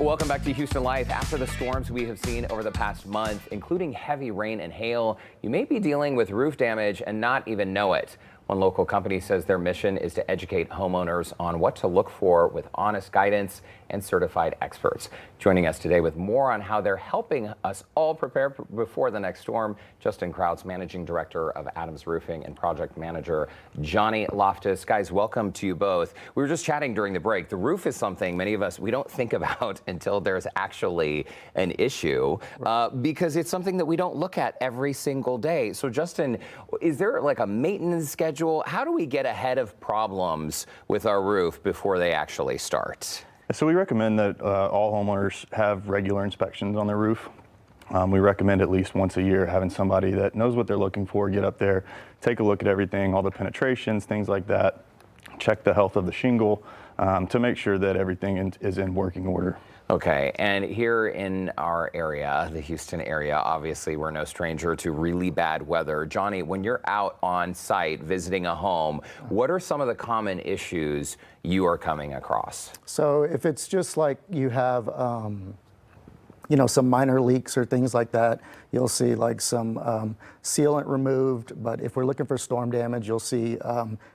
Welcome back to Houston Life. After the storms we have seen over the past month, including heavy rain and hail, you may be dealing with roof damage and not even know it. One local company says their mission is to educate homeowners on what to look for with honest guidance and certified experts. Joining us today with more on how they're helping us all prepare before the next storm, Justin Krautz, Managing Director of Adams Roofing and Project Manager Johnny Loftus. Guys, welcome to you both. We were just chatting during the break. The roof is something many of us, we don't think about until there's actually an issue because it's something that we don't look at every single day. So Justin, is there like a maintenance schedule? How do we get ahead of problems with our roof before they actually start? So we recommend that all homeowners have regular inspections on their roof. We recommend at least once a year having somebody that knows what they're looking for get up there, take a look at everything, all the penetrations, things like that, check the health of the shingle to make sure that everything is in working order. Okay, and here in our area, the Houston area, obviously we're no stranger to really bad weather. Johnny, when you're out on site visiting a home, what are some of the common issues you are coming across? So if it's just like you have, some minor leaks or things like that, you'll see like some sealant removed. But if we're looking for storm damage, you'll see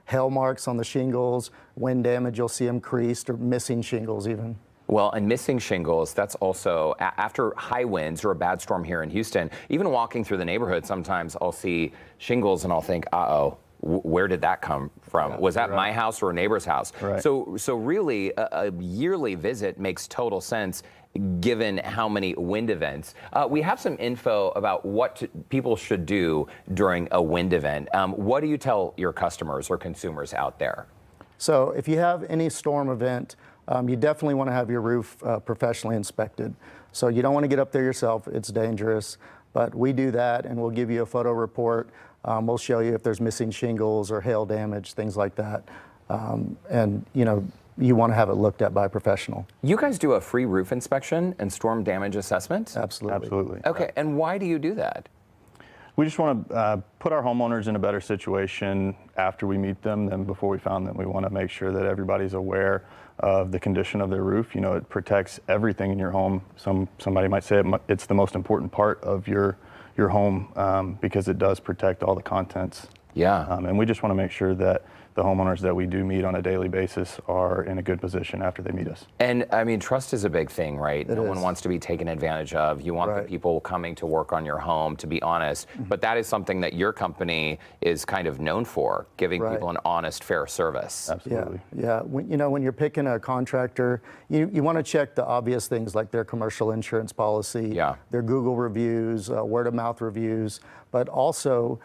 hail marks on the shingles, wind damage, you'll see them creased or missing shingles even. Well, and missing shingles, that's also after high winds or a bad storm here in Houston, even walking through the neighborhood, sometimes I'll see shingles and I'll think, uh-oh, where did that come from? Was that my house or a neighbor's house? Right. So really a yearly visit makes total sense given how many wind events. We have some info about what people should do during a wind event. What do you tell your customers or consumers out there? So if you have any storm event, you definitely want to have your roof professionally inspected. So you don't want to get up there yourself, it's dangerous, but we do that and we'll give you a photo report. We'll show you if there's missing shingles or hail damage, things like that. And you want to have it looked at by a professional. You guys do a free roof inspection and storm damage assessment? Absolutely. Absolutely. Okay, and why do you do that? We just want to put our homeowners in a better situation after we meet them than before we found them. We want to make sure that everybody's aware of the condition of their roof. You know, it protects everything in your home. Somebody might say it's the most important part of your home because it does protect all the contents. Yeah. And we just want to make sure that the homeowners that we do meet on a daily basis are in a good position after they meet us. And I mean, trust is a big thing, right? No one is. wants to be taken advantage of. You want the people coming to work on your home to be honest, but that is something that your company is kind of known for, giving people an honest, fair service. Absolutely. Yeah. When you're picking a contractor, you want to check the obvious things like their commercial insurance policy, their Google reviews, word of mouth reviews, but also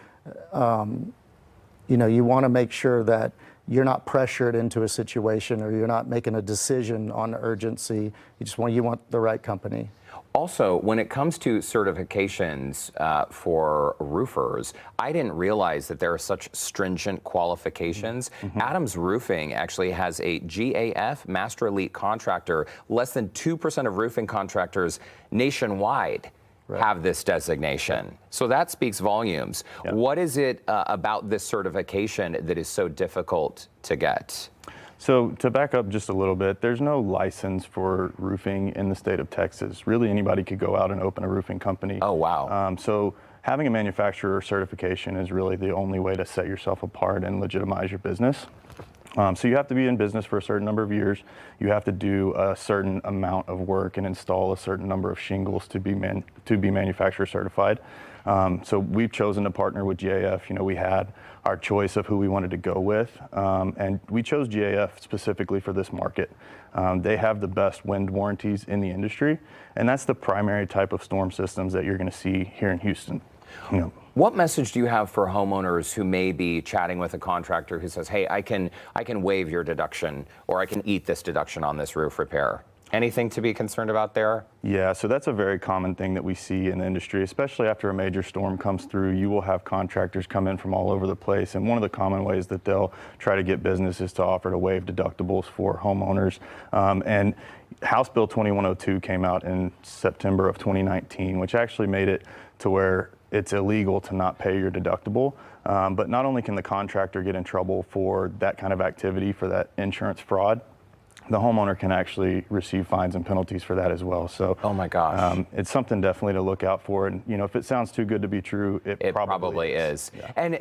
you want to make sure that you're not pressured into a situation or you're not making a decision on urgency. You want the right company. Also, when it comes to certifications for roofers, I didn't realize that there are such stringent qualifications. Adams Roofing actually has a GAF, Master Elite Contractor. Less than 2% of roofing contractors nationwide have this designation. So that speaks volumes. What is it about this certification that is so difficult to get? So to back up just a little bit, there's no license for roofing in the state of Texas. Really anybody could go out and open a roofing company. Oh, wow. So having a manufacturer certification is really the only way to set yourself apart and legitimize your business. So you have to be in business for a certain number of years. You have to do a certain amount of work and install a certain number of shingles to be manufacturer certified. So we've chosen to partner with GAF. We had our choice of who we wanted to go with, and we chose GAF specifically for this market. They have the best wind warranties in the industry, and that's the primary type of storm systems that you're going to see here in Houston. What message do you have for homeowners who may be chatting with a contractor who says, hey, I can waive your deduction or I can eat this deduction on this roof repair? Anything to be concerned about there? Yeah, so that's a very common thing that we see in the industry, especially after a major storm comes through. You will have contractors come in from all over the place, and one of the common ways that they'll try to get business is to offer to waive deductibles for homeowners. And House Bill 2102 came out in September of 2019, which actually made it to where it's illegal to not pay your deductible. But not only can the contractor get in trouble for that kind of activity, for that insurance fraud, the homeowner can actually receive fines and penalties for that as well. So, oh my gosh, it's something definitely to look out for. And if it sounds too good to be true, it probably is. Yeah. And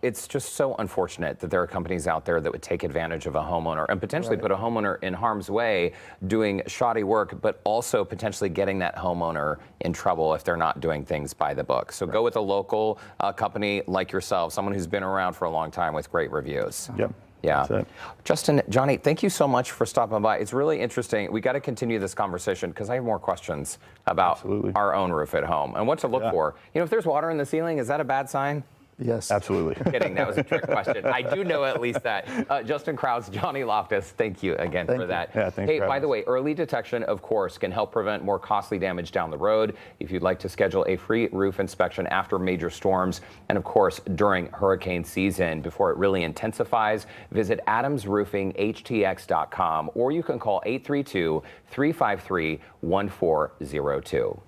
it's just so unfortunate that there are companies out there that would take advantage of a homeowner and potentially put a homeowner in harm's way doing shoddy work, but also potentially getting that homeowner in trouble if they're not doing things by the book. So go with a local company like yourself, someone who's been around for a long time with great reviews. Yep. Yeah. That's it. Justin, Johnny, thank you so much for stopping by. It's really interesting. We got to continue this conversation because I have more questions about our own roof at home and what to look for. If there's water in the ceiling, is that a bad sign? Yes. Absolutely. Kidding. That was a trick question. I do know at least that. Justin Krause, Johnny Loftus, thank you again for that. Yeah, thanks hey, for by having the us. way, early detection, of course, can help prevent more costly damage down the road. If you'd like to schedule a free roof inspection after major storms and, of course, during hurricane season before it really intensifies, visit adamsroofinghtx.com or you can call 832-353-1402.